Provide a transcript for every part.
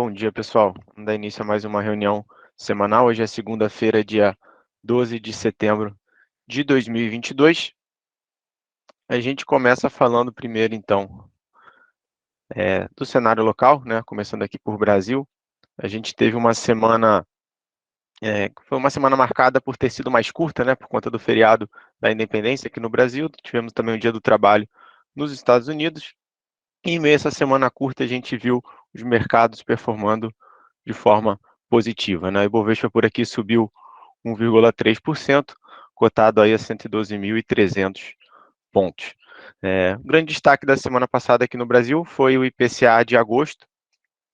Bom dia, pessoal. Vamos dar início a mais uma reunião semanal. Hoje é segunda-feira, dia 12 de setembro de 2022. A gente começa falando primeiro, então, do cenário local, né? Começando aqui por Brasil. A gente teve uma semana, foi uma semana marcada por ter sido mais curta, né? Por conta do feriado da Independência aqui no Brasil. Tivemos também o Dia do Trabalho nos Estados Unidos. E em meio a essa semana curta, a gente viu os mercados performando de forma positiva, né? O Ibovespa por aqui subiu 1,3%, cotado aí a 112.300 pontos. O grande destaque da semana passada aqui no Brasil foi o IPCA de agosto,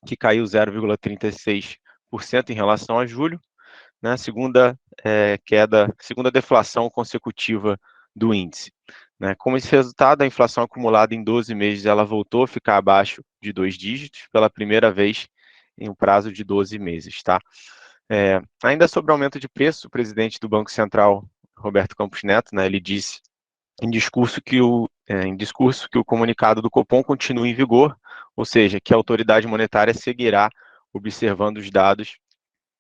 que caiu 0,36% em relação a julho, né? Segunda deflação consecutiva do índice. Né? Como esse resultado, a inflação acumulada em 12 meses ela voltou a ficar abaixo de 2 dígitos pela primeira vez em um prazo de 12 meses. Tá? Ainda sobre o aumento de preço, o presidente do Banco Central, Roberto Campos Neto, né, ele disse em discurso que o comunicado do Copom continua em vigor, ou seja, que a autoridade monetária seguirá observando os dados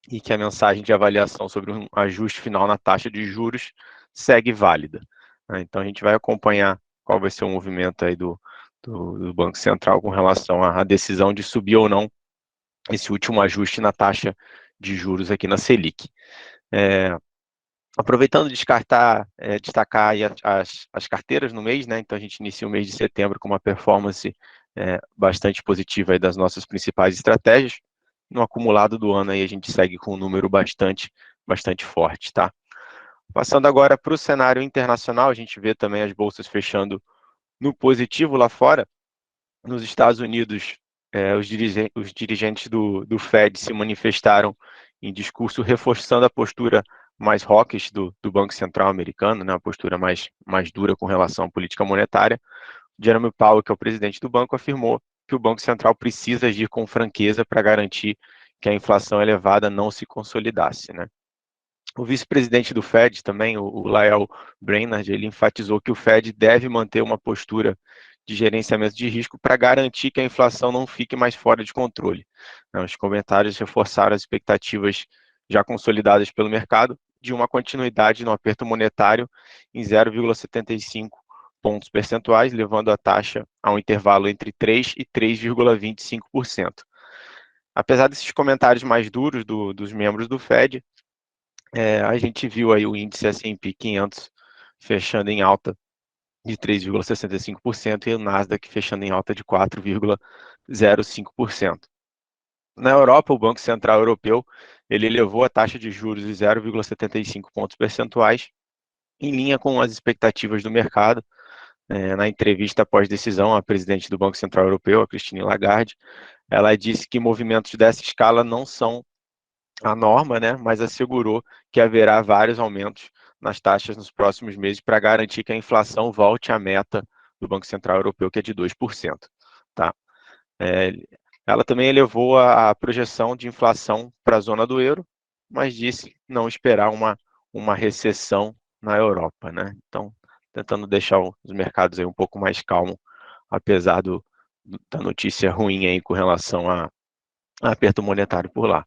e que a mensagem de avaliação sobre um ajuste final na taxa de juros segue válida. Né? Então, a gente vai acompanhar qual vai ser o movimento aí do Banco Central com relação à decisão de subir ou não esse último ajuste na taxa de juros aqui na Selic. Aproveitando de destacar aí as carteiras no mês, né? Então a gente inicia o mês de setembro com uma performance bastante positiva aí das nossas principais estratégias. No acumulado do ano aí a gente segue com um número bastante forte, tá? Passando agora para o cenário internacional, a gente vê também as bolsas fechando no positivo lá fora. Nos Estados Unidos, os dirigentes do Fed se manifestaram em discurso reforçando a postura mais hawkish do Banco Central americano, né, a postura mais dura com relação à política monetária. Jerome Powell, que é o presidente do banco, afirmou que o Banco Central precisa agir com franqueza para garantir que a inflação elevada não se consolidasse. Né? O vice-presidente do Fed também, o Lael Brainard, ele enfatizou que o Fed deve manter uma postura de gerenciamento de risco para garantir que a inflação não fique mais fora de controle. Os comentários reforçaram as expectativas já consolidadas pelo mercado de uma continuidade no aperto monetário em 0,75 pontos percentuais, levando a taxa a um intervalo entre 3 e 3,25%. Apesar desses comentários mais duros dos membros do Fed, a gente viu aí o índice S&P 500 fechando em alta de 3,65% e o Nasdaq fechando em alta de 4,05%. Na Europa, o Banco Central Europeu ele elevou a taxa de juros de 0,75 pontos percentuais, em linha com as expectativas do mercado. Na entrevista após decisão, a presidente do Banco Central Europeu, a Christine Lagarde, ela disse que movimentos dessa escala não são a norma, né, mas assegurou que haverá vários aumentos nas taxas nos próximos meses para garantir que a inflação volte à meta do Banco Central Europeu, que é de 2%. Tá? Ela também elevou a projeção de inflação para a zona do euro, mas disse não esperar uma recessão na Europa. Né? Então, tentando deixar os mercados aí um pouco mais calmos, apesar da notícia ruim aí com relação a aperto monetário por lá.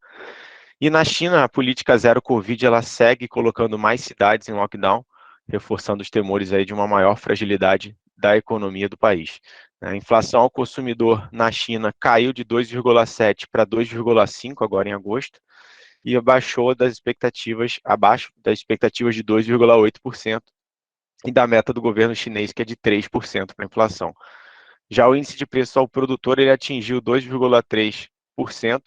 E na China, a política zero Covid ela segue colocando mais cidades em lockdown, reforçando os temores aí de uma maior fragilidade da economia do país. A inflação ao consumidor na China caiu de 2,7 para 2,5 agora em agosto e abaixo das expectativas de 2,8% e da meta do governo chinês, que é de 3% para a inflação. Já o índice de preço ao produtor ele atingiu 2,3%,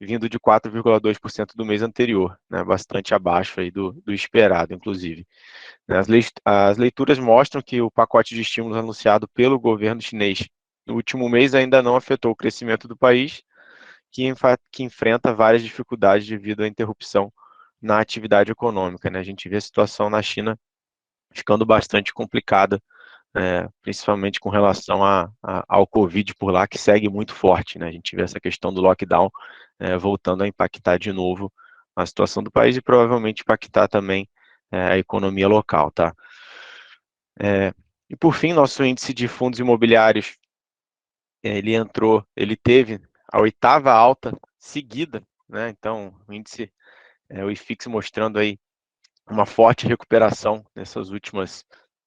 vindo de 4,2% do mês anterior, né, bastante abaixo aí do esperado, inclusive. As leituras mostram que o pacote de estímulos anunciado pelo governo chinês no último mês ainda não afetou o crescimento do país, que enfrenta várias dificuldades devido à interrupção na atividade econômica. Né? A gente vê a situação na China ficando bastante complicada, principalmente com relação ao Covid por lá, que segue muito forte. Né? A gente vê essa questão do lockdown voltando a impactar de novo a situação do país e provavelmente impactar também a economia local. Tá? E por fim, nosso índice de fundos imobiliários, ele teve a oitava alta seguida, né? Então, o índice, o IFIX mostrando aí uma forte recuperação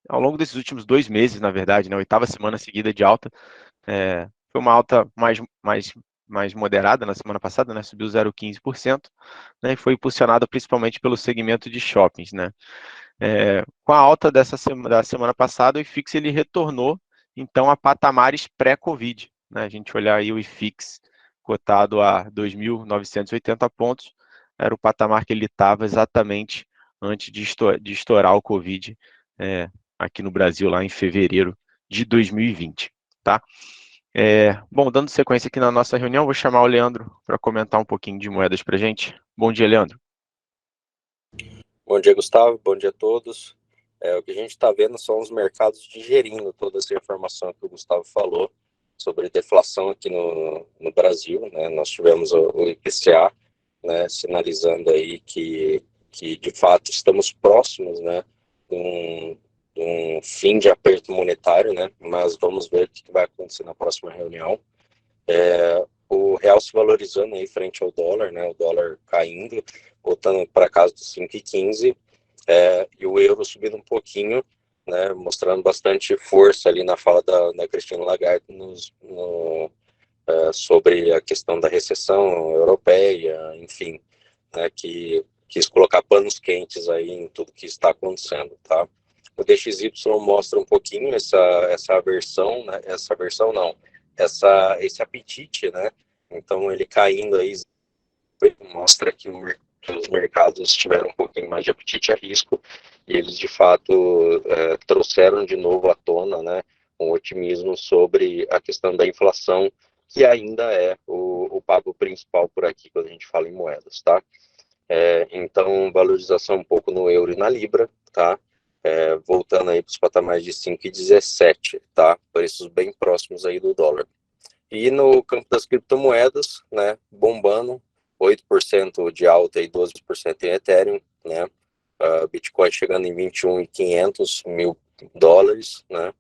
ao longo desses últimos 2 meses, na verdade, né? Oitava semana seguida de alta. Foi uma alta mais moderada na semana passada, né? Subiu 0,15%, né? E foi impulsionada principalmente pelo segmento de shoppings, né? Com a alta da semana passada, o IFIX ele retornou então a patamares pré-Covid, né? A gente olhar aí o IFIX cotado a 2.980 pontos, era o patamar que ele estava exatamente antes de estourar o Covid aqui no Brasil, lá em fevereiro de 2020, tá? Bom, dando sequência aqui na nossa reunião, vou chamar o Leandro para comentar um pouquinho de moedas para a gente. Bom dia, Leandro. Bom dia, Gustavo. Bom dia a todos. O que a gente está vendo são os mercados digerindo toda essa informação que o Gustavo falou sobre deflação aqui no Brasil, né? Nós tivemos o IPCA, né, sinalizando aí que de fato estamos próximos, né, de um fim de aperto monetário, né? Mas vamos ver o que vai acontecer na próxima reunião. O real se valorizando aí frente ao dólar, né? O dólar caindo, voltando para casa dos 5,15, e o euro subindo um pouquinho, né? Mostrando bastante força ali na fala da Christine Lagarde sobre a questão da recessão europeia, enfim, né? Que quis colocar panos quentes aí em tudo que está acontecendo, tá? O DXY mostra um pouquinho essa aversão, né? Essa aversão não, esse apetite, né? Então ele caindo aí mostra que os mercados tiveram um pouquinho mais de apetite a risco e eles de fato trouxeram de novo à tona, né, um otimismo sobre a questão da inflação, que ainda é o papo principal por aqui quando a gente fala em moedas, tá? Então valorização um pouco no euro e na libra, tá? Voltando aí para os patamares de 5,17, tá? Preços bem próximos aí do dólar. E no campo das criptomoedas, né, bombando, 8% de alta e 12% em Ethereum, né? Bitcoin chegando em 21.500 mil dólares, né?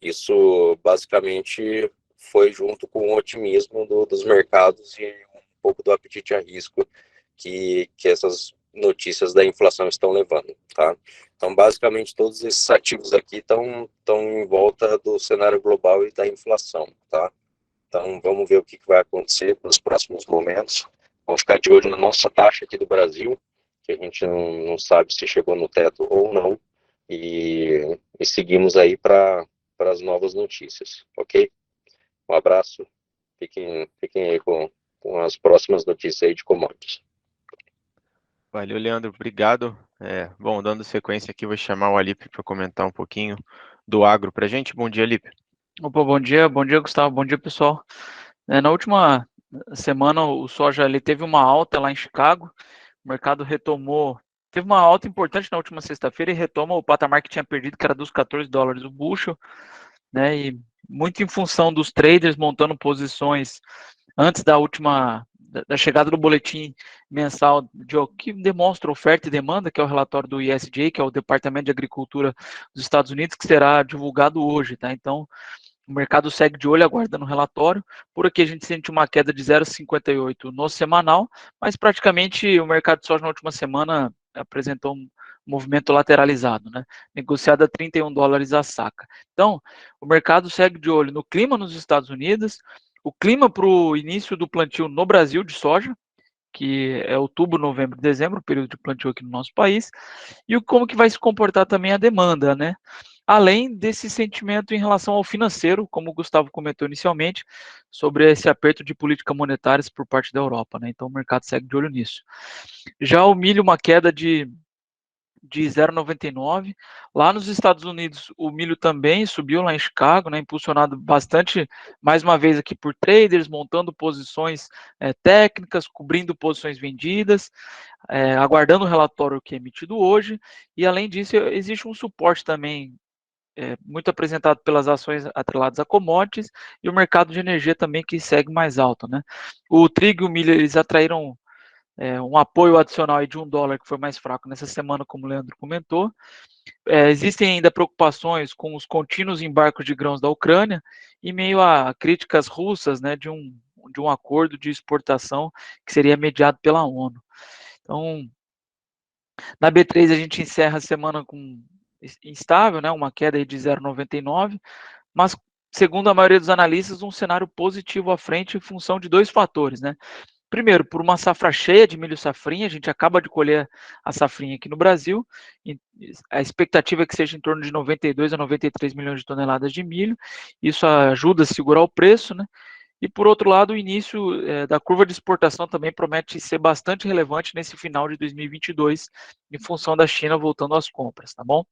Isso basicamente foi junto com o otimismo dos mercados e um pouco do apetite a risco que essas notícias da inflação estão levando, tá? Então, basicamente, todos esses ativos aqui estão em volta do cenário global e da inflação, tá? Então, vamos ver o que vai acontecer nos próximos momentos. Vamos ficar de olho na nossa taxa aqui do Brasil, que a gente não sabe se chegou no teto ou não, e seguimos aí para as novas notícias, ok? Um abraço, fiquem aí com as próximas notícias aí de commodities. Valeu, Leandro, obrigado. Bom, dando sequência aqui, vou chamar o Alipe para comentar um pouquinho do agro para a gente. Bom dia, Alipe. Opa, bom dia, Gustavo, bom dia, pessoal. Na última semana, o soja ele teve uma alta lá em Chicago, o mercado retomou, teve uma alta importante na última sexta-feira e retoma o patamar que tinha perdido, que era dos $14 o bushel, né, e muito em função dos traders montando posições antes da chegada do boletim mensal que demonstra oferta e demanda, que é o relatório do USDA, que é o Departamento de Agricultura dos Estados Unidos, que será divulgado hoje, tá? Então, o mercado segue de olho, aguardando o relatório. Por aqui a gente sente uma queda de 0,58 no semanal, mas praticamente o mercado de soja na última semana apresentou um movimento lateralizado, né? Negociado a $31 a saca. Então, o mercado segue de olho no clima nos Estados Unidos, o clima para o início do plantio no Brasil de soja, que é outubro, novembro, dezembro, o período de plantio aqui no nosso país, e como que vai se comportar também a demanda, né? Além desse sentimento em relação ao financeiro, como o Gustavo comentou inicialmente, sobre esse aperto de política monetária por parte da Europa, né? Então o mercado segue de olho nisso. Já o milho, uma queda de 0,99. Lá nos Estados Unidos, o milho também subiu lá em Chicago, né, impulsionado bastante, mais uma vez aqui por traders, montando posições técnicas, cobrindo posições vendidas, aguardando o relatório que é emitido hoje, e além disso, existe um suporte também muito apresentado pelas ações atreladas a commodities e o mercado de energia também que segue mais alto, né? O trigo e o milho, eles atraíram um apoio adicional de $1, que foi mais fraco nessa semana, como o Leandro comentou. Existem ainda preocupações com os contínuos embarques de grãos da Ucrânia, e meio a críticas russas, né, de um de um acordo de exportação que seria mediado pela ONU. Então, na B3 a gente encerra a semana com instável, né, uma queda aí de 0,99, mas segundo a maioria dos analistas, um cenário positivo à frente em função de dois fatores, né? Primeiro, por uma safra cheia de milho safrinha, a gente acaba de colher a safrinha aqui no Brasil, a expectativa é que seja em torno de 92 a 93 milhões de toneladas de milho, isso ajuda a segurar o preço, né? E por outro lado, o início da curva de exportação também promete ser bastante relevante nesse final de 2022, em função da China voltando às compras, tá bom?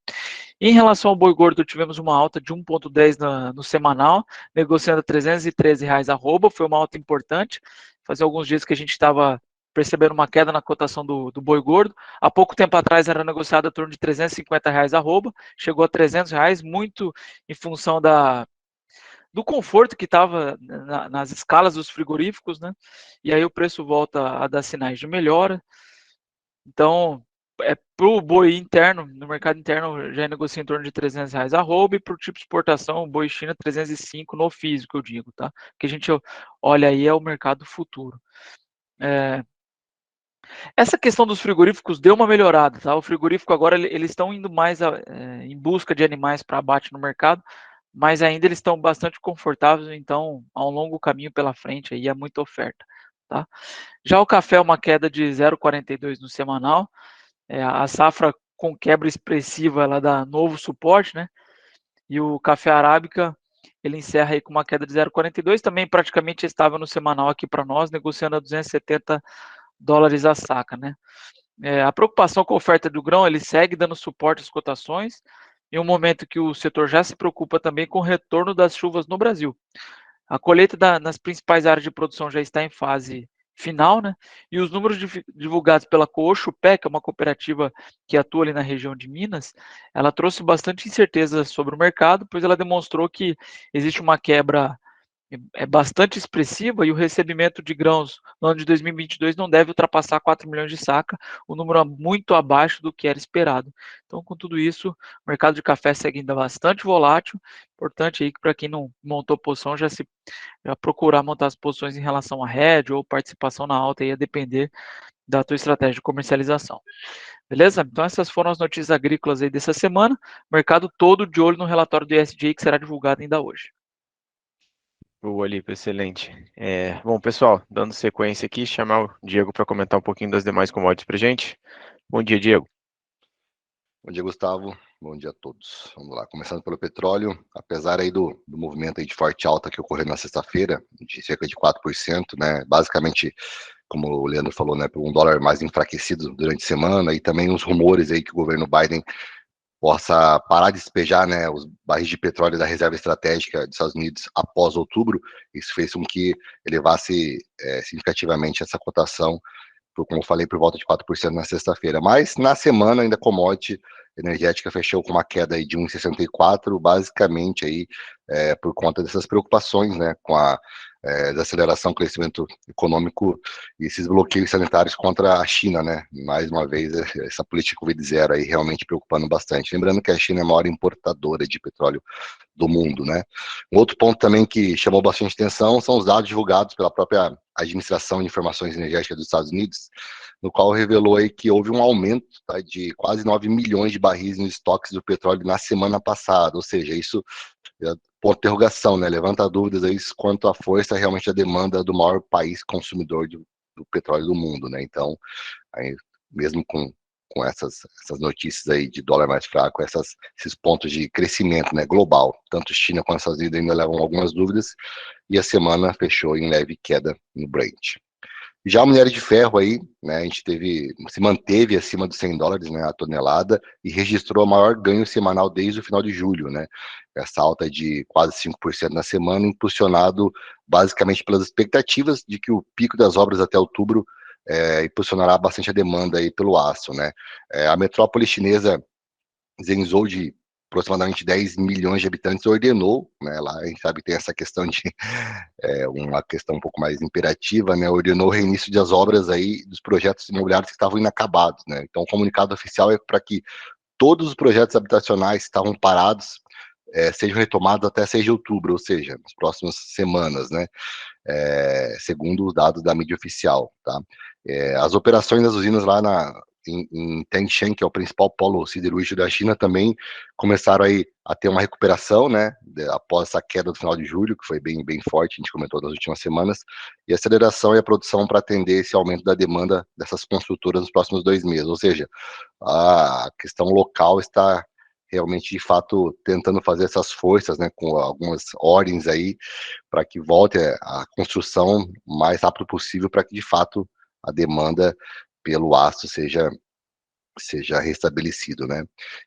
Em relação ao boi gordo, tivemos uma alta de 1,10 no semanal, negociando a R$313 arroba, foi uma alta importante. Fazia alguns dias que a gente estava percebendo uma queda na cotação do boi gordo. Há pouco tempo atrás era negociado a torno de R$350 arroba, chegou a R$300, muito em função do conforto que estava nas escalas dos frigoríficos, né? E aí o preço volta a dar sinais de melhora. Então, para o boi interno, no mercado interno, já negocia em torno de R$300 arroba, e para o tipo exportação, o boi China, 305 no físico, eu digo, tá? O que a gente olha aí é o mercado futuro. Essa questão dos frigoríficos deu uma melhorada, tá? O frigorífico agora, eles estão indo mais em busca de animais para abate no mercado, mas ainda eles estão bastante confortáveis, então há um longo caminho pela frente, aí é muita oferta, tá? Já o café é uma queda de 0,42 no semanal, a safra com quebra expressiva, ela dá novo suporte, né? E o café arábica, ele encerra aí com uma queda de 0,42, também praticamente estável no semanal aqui para nós, negociando a $270 a saca, né? A preocupação com a oferta do grão, ele segue dando suporte às cotações, em um momento que o setor já se preocupa também com o retorno das chuvas no Brasil. A colheita nas principais áreas de produção já está em fase final, né? E os números divulgados pela Coxupé, que é uma cooperativa que atua ali na região de Minas, ela trouxe bastante incerteza sobre o mercado, pois ela demonstrou que existe uma quebra bastante expressiva e o recebimento de grãos no ano de 2022 não deve ultrapassar 4 milhões de saca, um número muito abaixo do que era esperado. Então, com tudo isso, o mercado de café segue ainda bastante volátil, importante aí que para quem não montou posição já procurar montar as posições em relação a hedge ou participação na alta, aí a depender da tua estratégia de comercialização. Beleza? Então essas foram as notícias agrícolas aí dessa semana, mercado todo de olho no relatório do ISJ que será divulgado ainda hoje. Boa, Lipe, excelente. Bom, pessoal, dando sequência aqui, chamar o Diego para comentar um pouquinho das demais commodities para gente. Bom dia, Diego. Bom dia, Gustavo. Bom dia a todos. Vamos lá, começando pelo petróleo, apesar aí do movimento aí de forte alta que ocorreu na sexta-feira, de cerca de 4%, né, basicamente, como o Leandro falou, né, por $1 mais enfraquecido durante a semana, e também os rumores aí que o governo Biden possa parar de despejar, né, os barris de petróleo da reserva estratégica dos Estados Unidos após outubro. Isso fez com que elevasse significativamente essa cotação, como eu falei, por volta de 4% na sexta-feira. Mas na semana ainda a commodity energética fechou com uma queda aí de 1,64, basicamente aí por conta dessas preocupações, né, com a desaceleração, crescimento econômico e esses bloqueios sanitários contra a China, né? Mais uma vez, essa política Covid-0 aí realmente preocupando bastante. Lembrando que a China é a maior importadora de petróleo do mundo, né? Um outro ponto também que chamou bastante atenção são os dados divulgados pela própria Administração de Informações Energéticas dos Estados Unidos, no qual revelou aí que houve um aumento, tá, de quase 9 milhões de barris nos estoques do petróleo na semana passada, ou seja, isso por interrogação, né? Levanta dúvidas aí quanto à força realmente da demanda do maior país consumidor do petróleo do mundo, né? Então, aí, mesmo com essas notícias aí de dólar mais fraco, esses pontos de crescimento, né, global, tanto China quanto Estados Unidos ainda levam algumas dúvidas, e a semana fechou em leve queda no Brent. Já o minério de ferro aí, né, a gente se manteve acima dos $100, né, a tonelada, e registrou o maior ganho semanal desde o final de julho, né, essa alta de quase 5% na semana, impulsionado basicamente pelas expectativas de que o pico das obras até outubro impulsionará bastante a demanda aí pelo aço, né. A metrópole chinesa Zhengzhou, de aproximadamente 10 milhões de habitantes, ordenou, né, lá a gente sabe que tem essa questão de uma questão um pouco mais imperativa, né, ordenou o reinício das obras aí dos projetos imobiliários que estavam inacabados, né. Então o comunicado oficial é para que todos os projetos habitacionais que estavam parados sejam retomados até 6 de outubro, ou seja, nas próximas semanas, né? Segundo os dados da mídia oficial, tá? As operações das usinas lá em Tangshan, que é o principal polo siderúrgico da China, também começaram aí a ter uma recuperação, né, após essa queda do final de julho, que foi bem, bem forte, a gente comentou nas últimas semanas, e aceleração e a produção para atender esse aumento da demanda dessas construtoras nos próximos 2 meses, ou seja, a questão local está realmente, de fato, tentando fazer essas forças, né, com algumas ordens aí, para que volte a construção o mais rápido possível, para que, de fato, a demanda pelo aço seja restabelecido, né?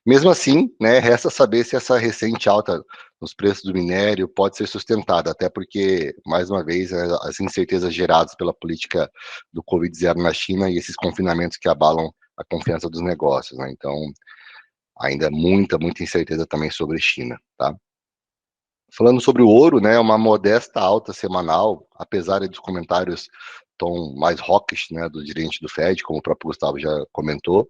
Mesmo assim, né, resta saber se essa recente alta nos preços do minério pode ser sustentada, até porque, mais uma vez, as incertezas geradas pela política do Covid-0 na China e esses confinamentos que abalam a confiança dos negócios, né? Então, ainda muita incerteza também sobre China, tá? Falando sobre o ouro, né, uma modesta alta semanal, apesar dos comentários tom mais hawkish, né, do dirigente do Fed, como o próprio Gustavo já comentou,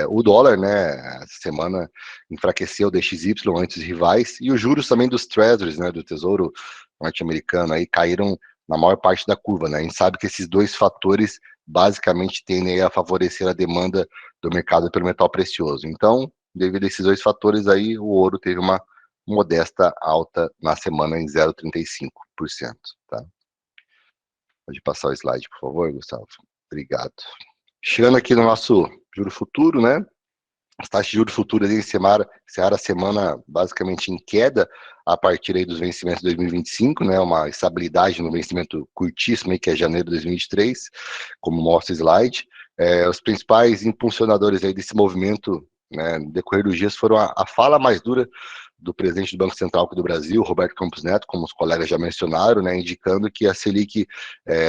o dólar, né, essa semana enfraqueceu o DXY antes dos rivais, e os juros também dos treasuries, né, do Tesouro norte-americano, aí caíram na maior parte da curva, né, a gente sabe que esses dois fatores basicamente tendem a favorecer a demanda do mercado pelo metal precioso. Então, devido a esses dois fatores aí, o ouro teve uma modesta alta na semana em 0,35%, tá? Pode passar o slide, por favor, Gustavo. Obrigado. Chegando aqui no nosso juro futuro, né? As taxas de juros futuras encerraram a semana basicamente em queda a partir aí dos vencimentos de 2025, né? Uma estabilidade no vencimento curtíssimo, aí, que é janeiro de 2023, como mostra o slide. Os principais impulsionadores aí desse movimento, né, no decorrer dos dias, foram a fala mais dura do presidente do Banco Central do Brasil, Roberto Campos Neto, como os colegas já mencionaram, né, indicando que a Selic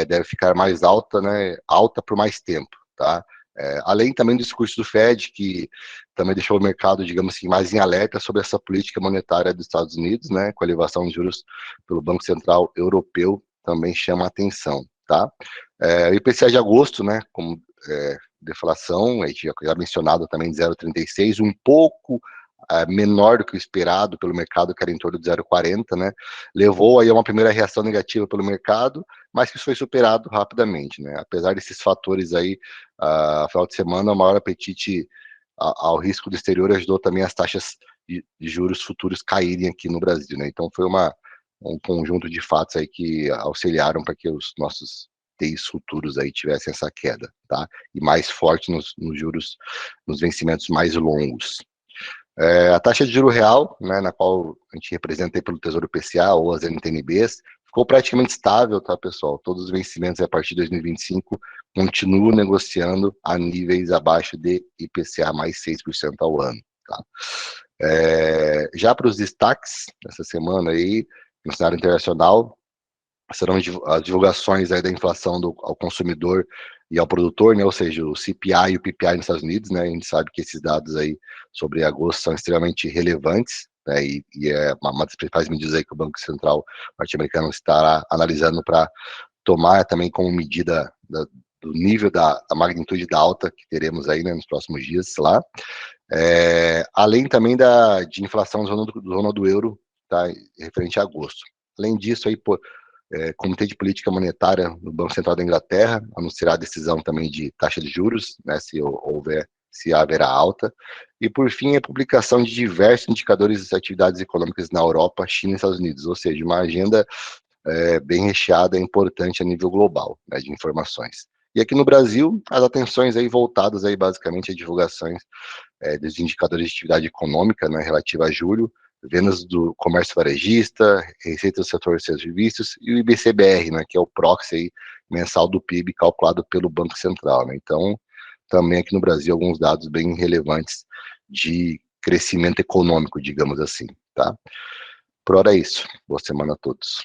deve ficar mais alta, né, alta por mais tempo, tá? Além também do discurso do Fed, que também deixou o mercado, digamos assim, mais em alerta sobre essa política monetária dos Estados Unidos, né, com a elevação de juros pelo Banco Central Europeu, também chama a atenção, tá? O IPCA de agosto, né, como deflação, a gente já mencionado também de 0,36, um pouco menor do que o esperado pelo mercado, que era em torno de 0,40, né, levou aí a uma primeira reação negativa pelo mercado, mas que isso foi superado rapidamente, né, apesar desses fatores aí, final de semana, o maior apetite ao risco do exterior ajudou também as taxas de juros futuros caírem aqui no Brasil, né, então foi um conjunto de fatos aí que auxiliaram para que os nossos TIs futuros aí tivessem essa queda, tá, e mais forte nos juros, nos vencimentos mais longos. A taxa de juro real, né, na qual a gente representa pelo Tesouro IPCA ou as NTNBs, ficou praticamente estável, tá, pessoal? Todos os vencimentos a partir de 2025 continuam negociando a níveis abaixo de IPCA mais 6% ao ano, tá? Já para os destaques dessa semana aí, no cenário internacional, serão as divulgações aí da inflação ao consumidor e ao produtor, né, ou seja, o CPI e o PPI nos Estados Unidos, né, a gente sabe que esses dados aí sobre agosto são extremamente relevantes, né, e é uma das principais medidas aí que o Banco Central norte-americano estará analisando para tomar também como medida do nível da magnitude da alta que teremos aí, né, nos próximos dias lá, além também de inflação zona do euro, tá, referente a agosto. Além disso aí, Comitê de Política Monetária do Banco Central da Inglaterra anunciará a decisão também de taxa de juros, né, se haverá alta, e por fim a publicação de diversos indicadores de atividades econômicas na Europa, China e Estados Unidos, ou seja, uma agenda bem recheada e importante a nível global, né, de informações. E aqui no Brasil, as atenções aí voltadas aí basicamente a divulgações dos indicadores de atividade econômica, né, relativa a julho, vendas do comércio varejista, receita do setor de serviços e o IBCBR, né, que é o proxy aí, mensal do PIB calculado pelo Banco Central, né? Então, também aqui no Brasil alguns dados bem relevantes de crescimento econômico, digamos assim, tá? Por hora é isso. Boa semana a todos.